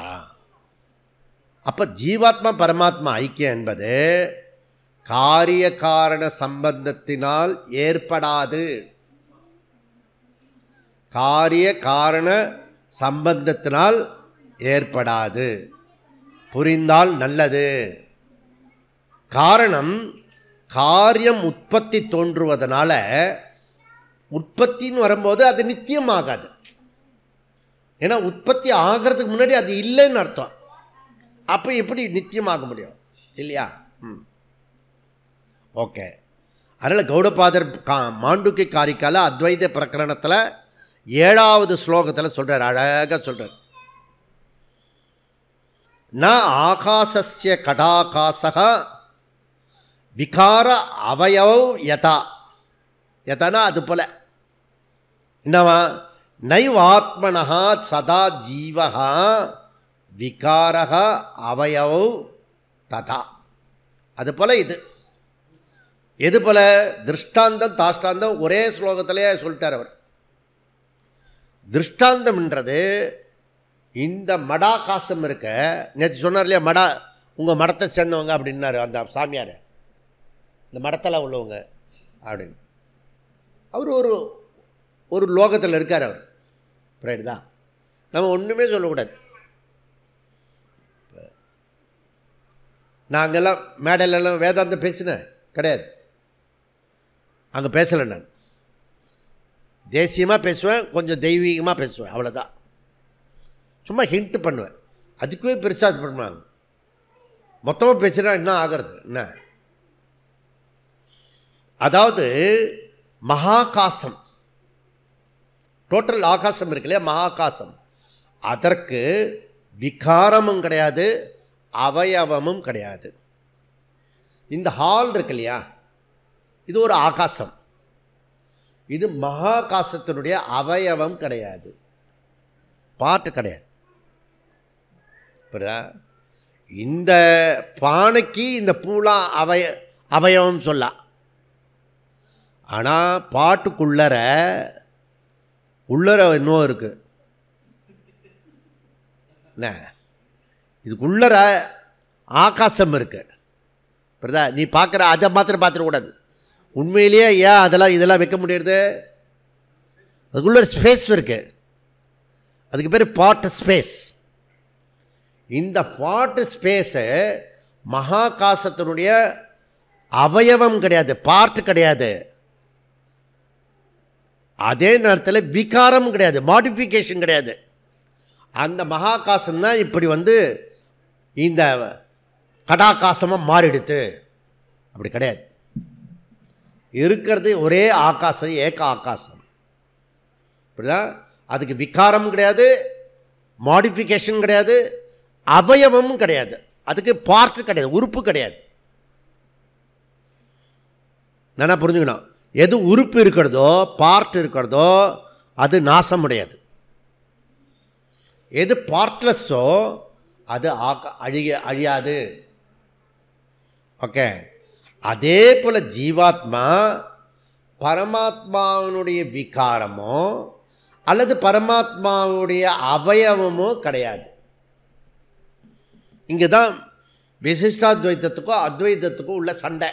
அப்போ ஜீவாத்மா பரமாத்மா ஐக்கியம் என்பது காரிய காரண சம்பந்தத்தினால் ஏற்படாது. காரிய காரண சம்பந்தத்தினால் ஏற்படாது. புரிந்தால் நல்லது. காரணம், காரியம் உற்பத்தி தோன்றுவதனால, உற்பத்தின்னு வரும்போது அது நித்தியமாகாது. ஏன்னா உற்பத்தி ஆகிறதுக்கு முன்னாடி அது இல்லைன்னு அர்த்தம். அப்போ எப்படி நித்தியமாக முடியும் இல்லையா? ஓகே. அதனால் கௌடபாதர் மாண்டுக்கி காரிக்கால அத்வைத பிரகரணத்தில் 7வது ஸ்லோகத்தில் சொல்கிறார், அழகாக சொல்கிறார். ந ஆகாசஸ்ய கடாகாசக விகார அவயவ யதா. யதானா அது போல. என்னவா? நைவாத்மனஹா சதா ஜீவஹா விகாரஹ அவயவ ததா. அது போல இது. எது போல? திருஷ்டாந்தம் தாஷ்டாந்தம் ஒரே ஸ்லோகத்திலே சொல்லிட்டார் அவர். திருஷ்டாந்தம்ன்றது இந்த மடாகாசம் இருக்க, நேற்று சொன்னார் இல்லையா, மடா உங்கள் மடத்தை சேர்ந்தவங்க அப்படின்னாரு அந்த சாமியார், இந்த மடத்தில் உள்ளவங்க அப்படின்னு. அவர் ஒரு லோகத்தில் இருக்கார் அவர். ரைட் தான். நம்ம ஒன்றுமே சொல்லக்கூடாது. நாங்கள்லாம் மேடையிலலாம் வேதாந்தம் பேசினேன் கிடையாது, அங்கே பேசலை. நான் தேசியமாக பேசுவேன், கொஞ்சம் தெய்வீகமாக பேசுவேன், அவ்வளோதான். சும்மா ஹிண்ட் பண்ணுவேன், அதுக்குவே பெருசாக பண்ணுவாங்க. மொத்தமாக பேசுனா என்ன ஆகிறது? என்ன அதாவது மகாகாசம், டோட்டல் ஆகாசம் இருக்கு இல்லையா, மகாகாசம், அதற்கு விகாரமும் கிடையாது, அவயவமும் கிடையாது. இந்த ஹால் இருக்கு இல்லையா, இது ஒரு ஆகாசம். இது மகாகாசத்தினுடைய அவயவம் கிடையாது, பாட்டு கிடையாது. இந்த பானைக்கு இந்த பூலா அவயவம் சொல்லலாம். ஆனால் பாட்டுக்குள்ளற இன்னும் இருக்கு. இதுக்குள்ளற ஆகாசம் இருக்கு. நீ பார்க்குற அதை மாத்திரம் பார்த்துடக்கூடாது. உண்மையிலேயே ஏன் இதெல்லாம் வைக்க முடியாது? அதுக்குள்ள ஸ்பேஸ் இருக்கு, அதுக்கு பேர் பாட் ஸ்பேஸ். இந்த பாட் ஸ்பேஸு மகாகாசத்தினுடைய அவயவம் கிடையாது, பார்ட் கிடையாது. அதே நேரத்தில் விகாரம் கிடையாது, மாடிஃபிகேஷன் கிடையாது. அந்த மகாகாசம்தான் இப்படி இந்த கடாகாசமாக மாறிடுத்து. அப்படி கிடையாது. இருக்கிறது ஒரே ஆகாசம், ஏக ஆகாசம். இப்படிதான். அதுக்கு விகாரம் கிடையாது, மாடிஃபிகேஷன் கிடையாது, அவயவமும் கிடையாது, அதுக்கு பார்ட் கிடையாது, உறுப்பு கிடையாது. நான் புரிஞ்சுக்கணும். எது உறுப்பு இருக்கிறதோ, பார்ட் இருக்கிறதோ, அது நாசமுடையது. எது பார்ட்லெஸ்ஸோ அது அழியாது. ஓகே. அதே போல் ஜீவாத்மா பரமாத்மாவினுடைய விகாரமோ அல்லது பரமாத்மாவுடைய அவயவமோ கிடையாது. இங்கே தான் விசிஷ்டாத்வைத்தத்துக்கும் அத்வைத்தத்துக்கும் உள்ள சண்டை.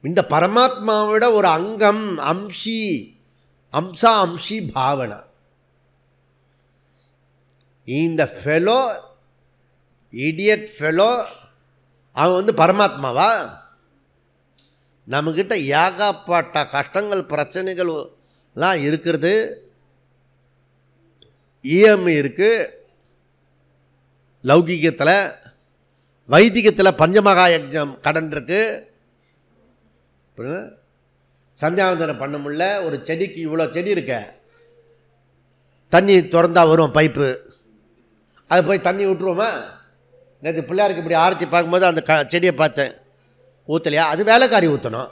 இந்த பரமாத்மாவோட ஒரு அங்கம் அம்சி பாவனா. இந்த ஃபெலோ இடியட் ஃபெலோ அவன் பரமாத்மாவா? நம்மக்கிட்ட ஏகப்பட்ட கஷ்டங்கள் பிரச்சனைகள்லாம் இருக்கிறது. இஎம்ஐ இருக்குது லௌகிகத்தில், வைதிகத்தில் பஞ்சமகா யஜ்ஞம் கடன் இருக்குது. சந்தியாவந்தனம் பண்ண முடியல. ஒரு செடிக்கு இவ்வளோ செடி இருக்க, தண்ணி திறந்தா வரும் பைப்பு, அது போய் தண்ணி விட்டுருவோமா? நேற்று பிள்ளையாருக்கு இப்படி ஆரத்தி பார்க்கும்போது அந்த செடியை பார்த்தேன், ஊற்றலையா? அது வேலைக்காரி ஊற்றணும்,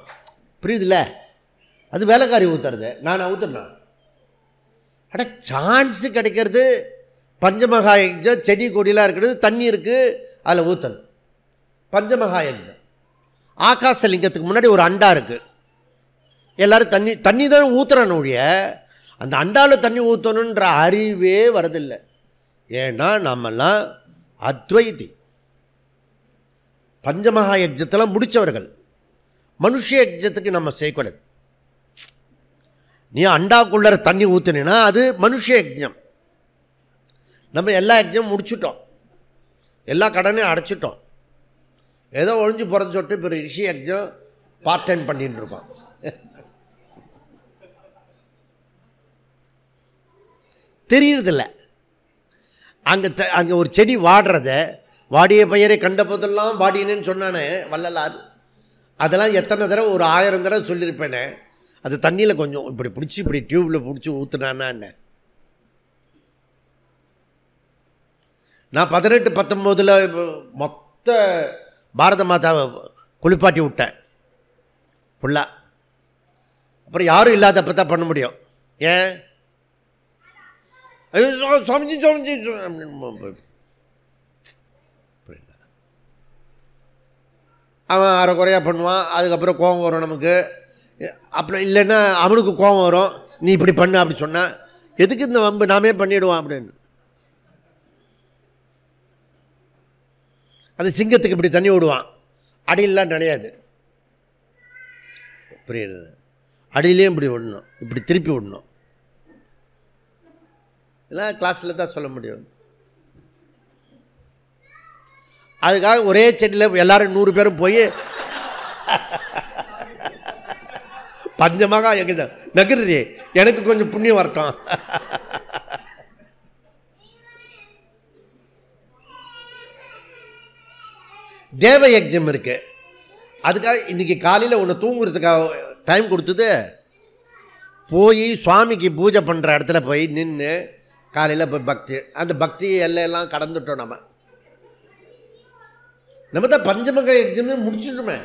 புரியுதுல்ல? அது வேலைக்காரி ஊற்றுறது, நான் ஊற்றுறேன். அட சான்ஸு கிடைக்கிறது பஞ்சமகா யஜ்ஞம். செடி கொடியெலாம் இருக்கிறது, தண்ணி இருக்குது, அதில் ஊற்றணும். பஞ்சமகா யஜ்ஞம். ஆகாசலிங்கத்துக்கு முன்னாடி ஒரு அண்டா இருக்குது, எல்லோரும் தண்ணி தான் ஊற்றுறான்னு ஒழிய அந்த அண்டாவில் தண்ணி ஊற்றணுன்ற அறிவே வரதில்லை. ஏன்னா நம்மெல்லாம் அத்வைதி, பஞ்சமகா யஜ்ஞத்தில் முடித்தவர்கள். மனுஷ யஜ்ஞத்துக்கு நம்ம செய்யக்கூடாது. நீ அண்டாக்குள்ளே தண்ணி ஊற்றினா அது மனுஷ யஜ்ஞம். நம்ம எல்லா யஜ்ஞம் முடிச்சுட்டோம், எல்லா கடனையும் அடைச்சிட்டோம். ஏதோ ஒழிஞ்சு பிறந்து சொல்லிட்டு இப்போ ரிஷி யஜ்ஞம் பார்ட் டைம் பண்ணிட்டு இருக்கோம். தெரியறதில்ல. அங்கே ஒரு செடி வாடுறத, வாடிய பெயரை கண்ட போதெல்லாம் வாடினேன்னு சொன்னானே வள்ளலார். அதெல்லாம் எத்தனை தடவை, ஒரு 1000 தடவை சொல்லியிருப்பேனே. அது தண்ணியில் கொஞ்சம் இப்படி பிடிச்சி, இப்படி டியூப்பில் பிடிச்சி ஊற்றுனான்னா என்ன? நான் 18-19 மொத்த பாரத மாதாவை குளிப்பாட்டி விட்டேன் ஃபுல்லாக. அப்புறம் யாரும் இல்லாதப்போ தான் பண்ண முடியும். ஏன்? சுவாமிஜி அவன் அரை குறையாக பண்ணுவான். அதுக்கப்புறம் கோபம் வரும் நமக்கு. அப்படி இல்லைன்னா அவனுக்கு கோபம் வரும், நீ இப்படி பண்ண அப்படி சொன்னால் எதுக்கு இந்த வம்பு, நாமே பண்ணிவிடுவான் அப்படின்னு. அது சிங்கத்துக்கு இப்படி தண்ணி விடுவான், அடியிலாம் கிடையாது, புரியுது? அடியிலையும் இப்படி விடணும், இப்படி திருப்பி விடணும். இதெல்லாம் கிளாஸில் தான் சொல்ல முடியும். அதுக்காக ஒரே செடியில் எல்லோரும் 100 பேரும் போய் பஞ்சமாக எங்க நகர்றே, எனக்கு கொஞ்சம் புண்ணியம் வரட்டும். தேவ யஜ்ஞம் இருக்குது. அதுக்காக இன்றைக்கி காலையில் ஒன்று தூங்குறதுக்காக டைம் கொடுத்தது, போய் சுவாமிக்கு பூஜை பண்ணுற இடத்துல போய் நின்று காலையில் போய் பக்தி, அந்த பக்தி எல்லாம் கடந்துட்டோம். நம்ம தான் பஞ்சமக யஜ்ஞமே முடிச்சுட்டோமே.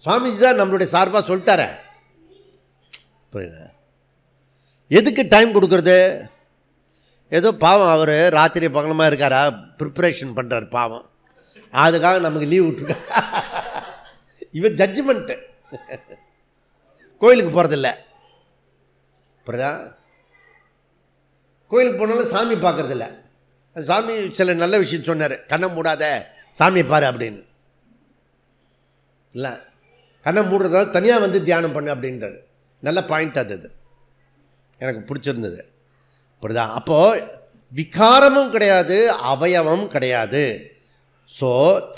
சுவாமிஜி தான் நம்மளுடைய சார்பாக சொல்லிட்டார. புரியுது? எதுக்கு டைம் கொடுக்குறது? ஏதோ பாவம் அவர் ராத்திரி பகலமாக இருக்காரா, ப்ரிப்பரேஷன் பண்ணுறார் பாவம், அதுக்காக நமக்கு லீவ் விட்டுருக்க. இவன் ஜட்ஜ்மெண்ட்டு. கோயிலுக்கு போகிறதில்ல, புரியுதா? கோயிலுக்கு போனாலும் சாமி பார்க்குறதில்ல. சாமி சில நல்ல விஷயம் சொன்னார், கண்ணை மூடாத சாமியை பாரு அப்படின்னு. இல்லை, கண்ணை மூடுறதால தனியாக வந்து தியானம் பண்ணு அப்படின்றார். நல்ல பாயிண்ட் அது எனக்கு பிடிச்சிருந்தது, புரியுதா? அப்போது விகாரமும் கிடையாது, அவயவம் கிடையாது. ஸோ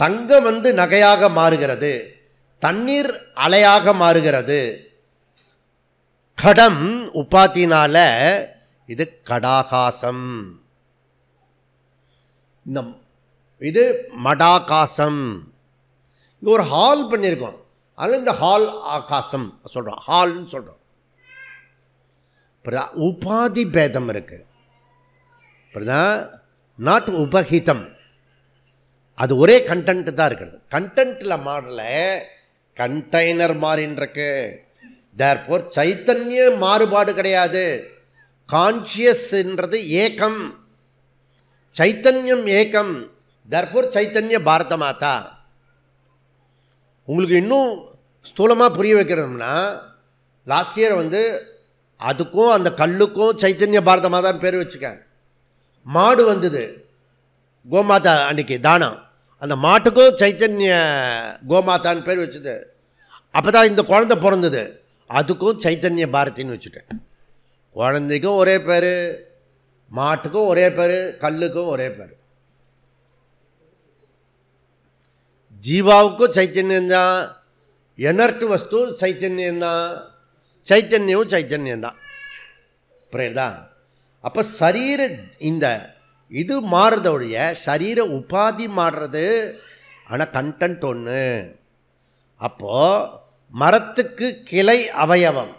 தங்கம் நகையாக மாறுகிறது, தண்ணீர் அலையாக மாறுகிறது. கடம் உபாத்தினால இது கடாகாசம், இது மடாகாசம். இங்கே ஒரு ஹால் பண்ணியிருக்கோம், அதில் இந்த ஹால் ஆகாசம் சொல்கிறோம், ஹால்னு சொல்கிறோம். உபாதி பேதம் இருக்குது, நாட் உபஹிதம். அது ஒரே கண்டென்ட் தான் இருக்கிறது. கண்டென்ட்டில் மாறல, கண்டெய்னர் மாறின்றிருக்கு. தேர்ஃபோர் சைத்தன்ய மாறுபாடு கிடையாது. கான்ஷியஸ்ன்றது ஏக்கம், சைத்தன்யம் ஏக்கம். தேர்ஃபோர் சைத்தன்ய பாரத மாதா. உங்களுக்கு இன்னும் ஸ்தூலமாக புரிய வைக்கிறோம்னா, லாஸ்ட் இயர் அதுக்கும் அந்த கல்லுக்கும் சைத்தன்ய பாரத மாதான்னு பேர் வச்சுக்க. மாடு வந்தது, கோமாதா அன்றைக்கி தானம், அந்த மாட்டுக்கும் சைத்தன்ய கோமாதான்னு பேர் வச்சுது. அப்போ தான் இந்த குழந்தை பிறந்தது, அதுக்கும் சைத்தன்ய பாரதின்னு வச்சுட்டேன். குழந்தைக்கும் ஒரே பேர், மாட்டுக்கும் ஒரே பேர், கல்லுக்கும் ஒரே பேர். ஜீவாவுக்கும் சைத்தன்யந்தான், எனர்ட் வஸ்து சைத்தன்யந்தான், சைத்தன்யமும் சைத்தன்யந்தான். புரியுதா? அப்போ சரீர இந்த இது மாறுறதோடைய சரீர உபாதி மாறுறது, ஆனால் கண்டென்ட் ஒன்று. அப்போது மரத்துக்கு கிளை அவயவம்,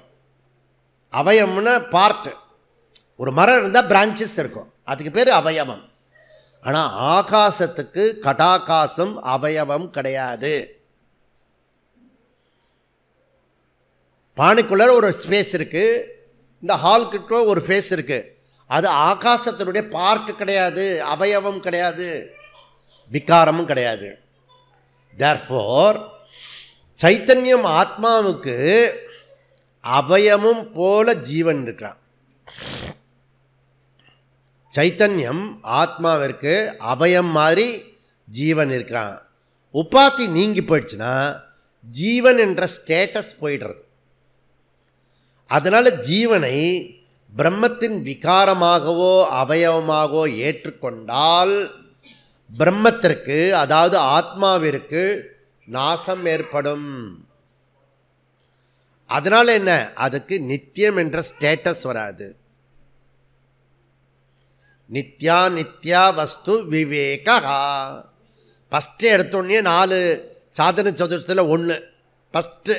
அவயவம்னா பார்ட்டு. ஒரு மரம் இருந்தால் பிரான்ச்சஸ் இருக்கும், அதுக்கு பேர் அவயவம். ஆனால் ஆகாசத்துக்கு கடாகாசம் அவயவம் கிடையாது. பானைக்குள்ளே ஒரு ஸ்பேஸ் இருக்குது, இந்த ஹால்கிட்ட ஒரு ஃபேஸ் இருக்குது, அது ஆகாசத்தினுடைய பார்ட் கிடையாது, அவயவம் கிடையாது, விகாரமும் கிடையாது. தேர்ஃபோர் சைத்தன்யம் ஆத்மாவுக்கு அவயமும் போல ஜீவன் இருக்கிறான். சைத்தன்யம் ஆத்மாவிற்கு அவயம் மாதிரி ஜீவன் இருக்கிறான். உபாதி நீங்கி போயிடுச்சுன்னா ஜீவன் என்ற ஸ்டேட்டஸ் போயிடுறது. அதனால் ஜீவனை பிரம்மத்தின் விகாரமாகவோ அவயவமாகவோ ஏற்றுக்கொண்டால் பிரம்மத்திற்கு, அதாவது ஆத்மாவிற்கு நாசம் ஏற்படும். அதனால் என்ன, அதுக்கு நித்தியம் என்ற ஸ்டேட்டஸ் வராது. நித்யா நித்யா வஸ்து விவேகா. ஃபஸ்ட்டு எடுத்தோடனே 4 சாதன சதுர்த்தத்தில் 1 ஃபஸ்ட்டு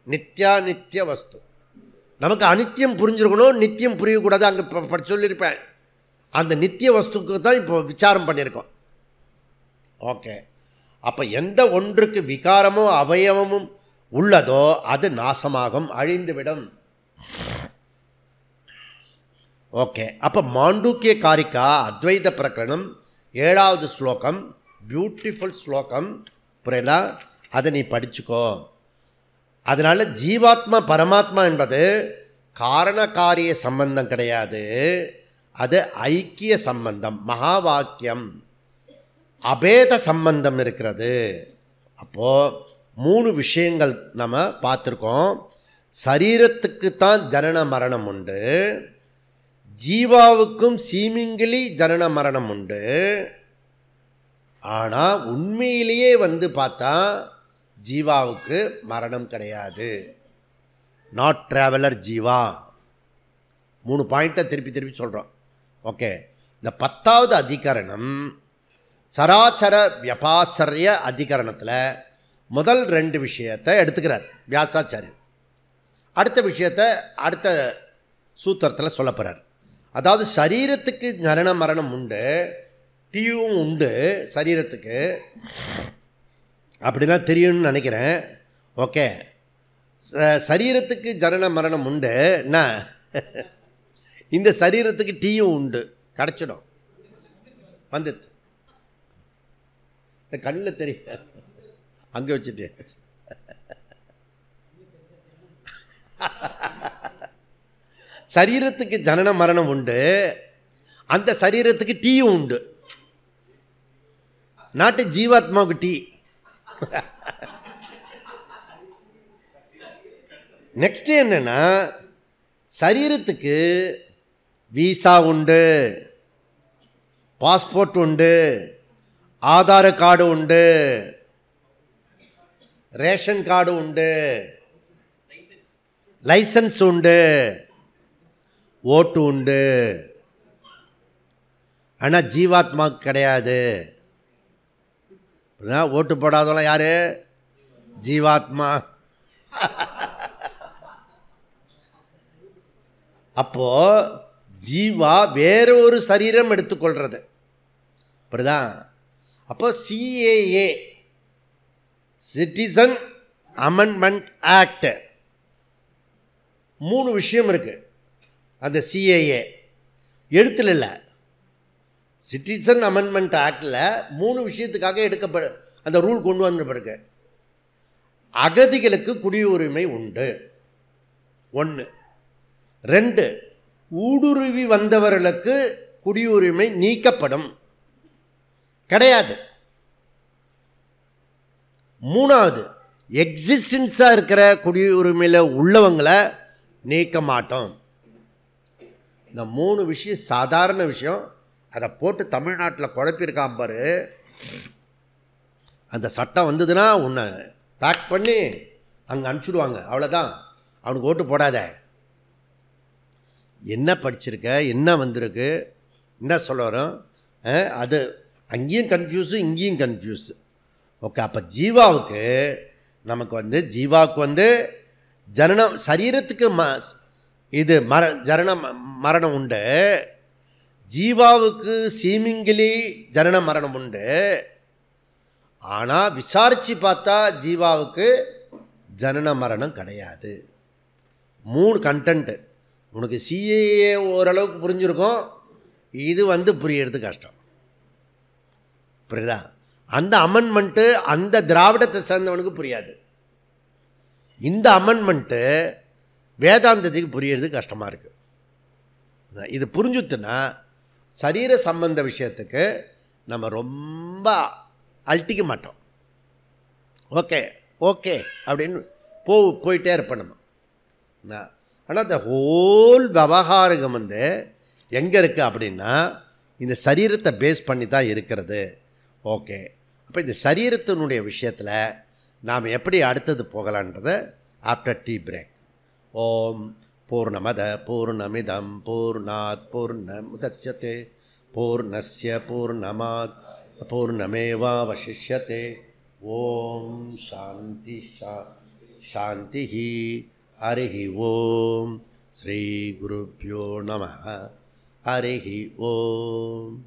நித்யா நித்திய வஸ்து. நமக்கு அனித்தியம் புரிஞ்சுருக்கணும், நித்தியம் புரியக்கூடாது. அங்கே சொல்லியிருப்பேன், அந்த நித்திய வஸ்துக்கு தான் இப்போ விசாரம் பண்ணியிருக்கோம். ஓகே, அப்போ எந்த ஒன்றுக்கு விகாரமோ அவயவமும் உள்ளதோ அது நாசமாகும், அழிந்துவிடும். ஓகே, அப்போ மாண்டூக்கிய காரிக்கா அத்வைத பிரகரணம் 7வது ஸ்லோகம், பியூட்டிஃபுல் ஸ்லோகம். புரியலா? அதை நீ படிச்சுக்கோ. அதனால் ஜீவாத்மா பரமாத்மா என்பது காரண காரிய சம்பந்தம் கிடையாது, அது ஐக்கிய சம்பந்தம், மகா வாக்கியம், அபேத சம்பந்தம் இருக்கிறது. அப்போது 3 விஷயங்கள் நம்ம பார்த்துருக்கோம். சரீரத்துக்கு தான் ஜனன மரணம் உண்டு, ஜீவாவுக்கும் சீமிங்கிலி ஜனன மரணம் உண்டு. ஆனால் உண்மையிலேயே பார்த்தா ஜீவாவுக்கு மரணம் கிடையாது. Not traveller Jeeva. 3 பாயிண்ட்டை திருப்பி திருப்பி சொல்கிறோம். ஓகே, இந்த 10வது அதிகரணம் சராச்சர வியபாச்சரிய அதிகரணத்தில் முதல் 2 விஷயத்தை எடுத்துக்கிறார் வியாசாச்சாரியர். அடுத்த விஷயத்தை அடுத்த சூத்திரத்தில் சொல்ல போகிறார். அதாவது சரீரத்துக்கு ஜனன மரணம் உண்டு, டீயும் உண்டு சரீரத்துக்கு, அப்படின்னா தெரியும்னு நினைக்கிறேன். ஓகே, சரீரத்துக்கு ஜனன மரணம் உண்டு, என்ன இந்த சரீரத்துக்கு டீயும் உண்டு, கிடச்சிடும். வந்துட்டு இந்த கண்ணில் தெரியும், அங்கே வச்சுட்டு சரீரத்துக்கு ஜனன மரணம் உண்டு, அந்த சரீரத்துக்கு டீயும் உண்டு. நாட்டு ஜீவாத்மாவுக்கு டீ. நெக்ஸ்ட் என்னன்னா, சரீரத்துக்கு வீசா உண்டு, பாஸ்போர்ட் உண்டு, ஆதார கார்டு உண்டு, ரேஷன் கார்டு உண்டு, லைசன்ஸ் உண்டு, ஓட்டு உண்டு. ஆனால் ஜீவாத்மாவுக்கு கிடையாது. ஓட்டு போடாதவங்களாம் யாரு? ஜீவாத்மா. அப்போ ஜீவா வேற ஒரு சரீரம் எடுத்துக்கொள்றது. புரியுதா? அப்போ சிஏஏ, சிட்டிசன் அமெண்ட்மெண்ட் ஆக்ட், 3 விஷயம் இருக்கு. அந்த சிஏஏ எழுத்துல இல்லை, சிட்டிசன் அமெண்ட்மெண்ட் ஆக்டில் 3 விஷயத்துக்காக அந்த ரூல் கொண்டு வந்த பிறகு அகதிகளுக்கு குடியுரிமை உண்டு 1. 2, ஊடுருவி வந்தவர்களுக்கு குடியுரிமை நீக்கப்படும். கிடையாது. மூணாவது, எக்ஸிஸ்டன்ஸாக இருக்கிற குடியுரிமையில் உள்ளவங்களை நீக்க மாட்டோம். இந்த 3 விஷயம் சாதாரண விஷயம். அதை போட்டு தமிழ்நாட்டில் குழப்பியிருக்கான் பாரு. அந்த சட்டம் வந்ததுன்னா உன்னை பேக் பண்ணி அங்கே அனுப்பிச்சுடுவாங்க. அவ்வளோதான், அவனுக்கு ஓட்டு போடாத. என்ன படிச்சிருக்க, என்ன வந்திருக்கு, என்ன சொல்ல வரும், அது அங்கேயும் கன்ஃபியூஸு இங்கேயும் கன்ஃபியூஸு. ஓகே, அப்போ ஜீவாவுக்கு நமக்கு ஜீவாவுக்கு ஜனனம் சரீரத்துக்கு இது மரணம் உண்டு. ஜீவாவுக்கு சீமிங்கிலி ஜனன மரணம் உண்டு. ஆனால் விசாரித்து பார்த்தா ஜீவாவுக்கு ஜனன மரணம் கிடையாது. 3 கண்டென்ட்டு. உனக்கு சிஏஏ ஓரளவுக்கு புரிஞ்சிருக்கும், இது புரியறது கஷ்டம். புரியுதா? அந்த அமெண்ட்மெண்ட்டு அந்த திராவிடத்தை சேர்ந்தவனுக்கு புரியாது. இந்த அமெண்ட்மெண்ட்டு வேதாந்தத்துக்கு புரியறது கஷ்டமாக இருக்குது. இது புரிஞ்சுட்டுன்னா சரீர சம்பந்த விஷயத்துக்கு நம்ம ரொம்ப அழட்டிக்க மாட்டோம். ஓகே ஓகே அப்படின்னு போயிட்டே இருப்போம் நம்ம. ஆனால் இந்த ஹோல் விவகாரம் எங்கே இருக்குது அப்படின்னா இந்த சரீரத்தை பேஸ் பண்ணி தான் இருக்கிறது. ஓகே, அப்போ இந்த சரீரத்தினுடைய விஷயத்தில் நாம் எப்படி அடுத்தது போகலான்றதை ஆஃப்டர் டீ பிரேக். ஓம் பூர்ணமத பூர்ணமிதம் பூர்ணாத் பூர்ணமுதச்யதே பூர்ணஸ்ய பூர்ணமாத் பூர்ணமேவாவசிஷ்யதே. ஓம் சாந்தி சாந்தி. ஹரிஹி ஓம். ஸ்ரீ குருப்யோ நமः. ஹரிஹி ஓம்.